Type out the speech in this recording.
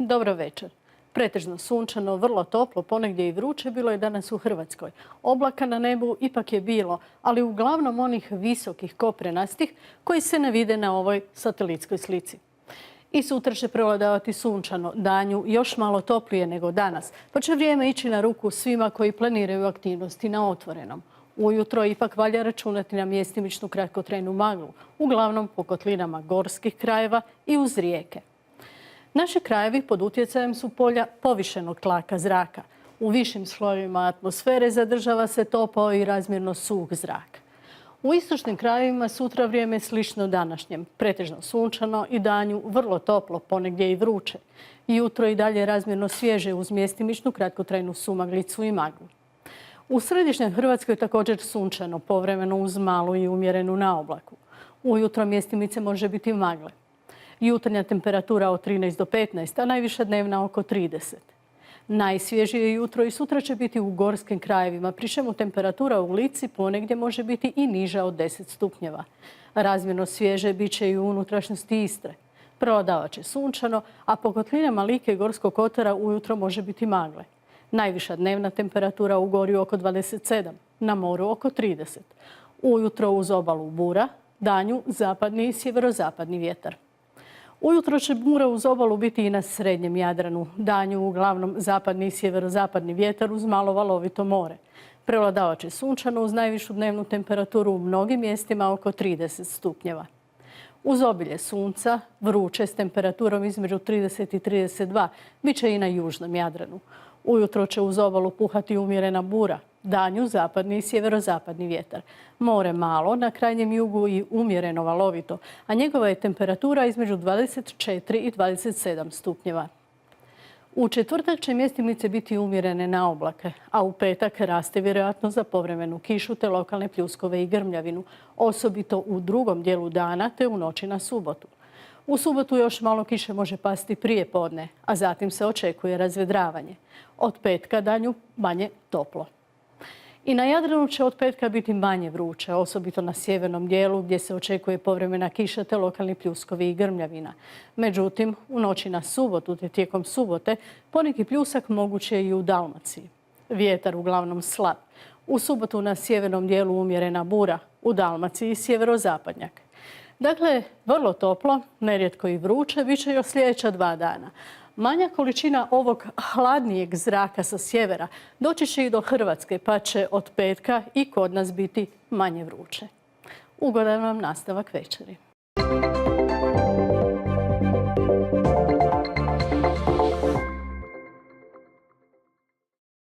Dobro večer. Pretežno sunčano, vrlo toplo, ponegdje i vruće bilo je danas u Hrvatskoj. Oblaka na nebu ipak je bilo, ali uglavnom onih visokih koprenastih koji se ne vide na ovoj satelitskoj slici. I sutra će prevladavati sunčano, danju još malo toplije nego danas, pa će vrijeme ići na ruku svima koji planiraju aktivnosti na otvorenom. Ujutro ipak valja računati na mjestimičnu kratkotrajnu maglu, uglavnom po kotlinama gorskih krajeva i uz rijeke. Naši krajevi pod utjecajem su polja povišenog tlaka zraka. U višim slojevima atmosfere zadržava se topao i razmjerno suh zrak. U istočnim krajevima sutra vrijeme je slično današnjem, pretežno sunčano i danju vrlo toplo, ponegdje i vruće. Jutro i dalje razmjerno svježe uz mjestimičnu kratkotrajnu sumaglicu i maglu. U središnjoj Hrvatskoj također sunčano, povremeno uz malu i umjerenu naoblaku. Ujutro mjestimice može biti magle. Jutarnja temperatura od 13 do 15, a najviša dnevna oko 30. Najsvježije jutro i sutra će biti u gorskim krajevima, pri čemu temperatura u Lici ponegdje može biti i niža od 10 stupnjeva. Razmjerno svježe bit će i u unutrašnjosti Istre. Prevladavat će sunčano, a po kotlinama Like i Gorskog kotara ujutro može biti magle. Najviša dnevna temperatura u Gorju oko 27, na moru oko 30. Ujutro uz obalu bura, danju zapadni i sjeverozapadni vjetar. Ujutro će bura uz obalu biti i na srednjem Jadranu. Danju uglavnom zapadni i sjeverozapadni vjetar uz malo valovito more. Prevladavat će sunčano uz najvišu dnevnu temperaturu u mnogim mjestima oko 30 stupnjeva. Uz obilje sunca, vruće s temperaturom između 30 i 32, bit će i na južnom Jadranu. Ujutro će uz obalu puhati umjerena bura, danju zapadni i sjeverozapadni vjetar. More malo, na krajnjem jugu i umjereno valovito, a njegova je temperatura između 24 i 27 stupnjeva. U četvrtak će mjestimice biti umjerene na oblake, a u petak raste vjerojatno za povremenu kišu te lokalne pljuskove i grmljavinu, osobito u drugom dijelu dana te u noći na subotu. U subotu još malo kiše može pasti prije podne, a zatim se očekuje razvedravanje. Od petka danju manje toplo. I na Jadranu će od petka biti manje vruće, osobito na sjevernom dijelu gdje se očekuje povremena kiša te lokalni pljuskovi i grmljavina. Međutim, u noći na subotu te tijekom subote poneki pljusak moguće i u Dalmaciji. Vjetar uglavnom slab. U subotu na sjevernom dijelu umjerena bura, u Dalmaciji sjeverozapadnjak. Dakle, vrlo toplo, nerijetko i vruće, bit će još sljedeća 2 dana. Manja količina ovog hladnijeg zraka sa sjevera doći će i do Hrvatske, pa će od petka i kod nas biti manje vruće. Ugodan vam nastavak večeri.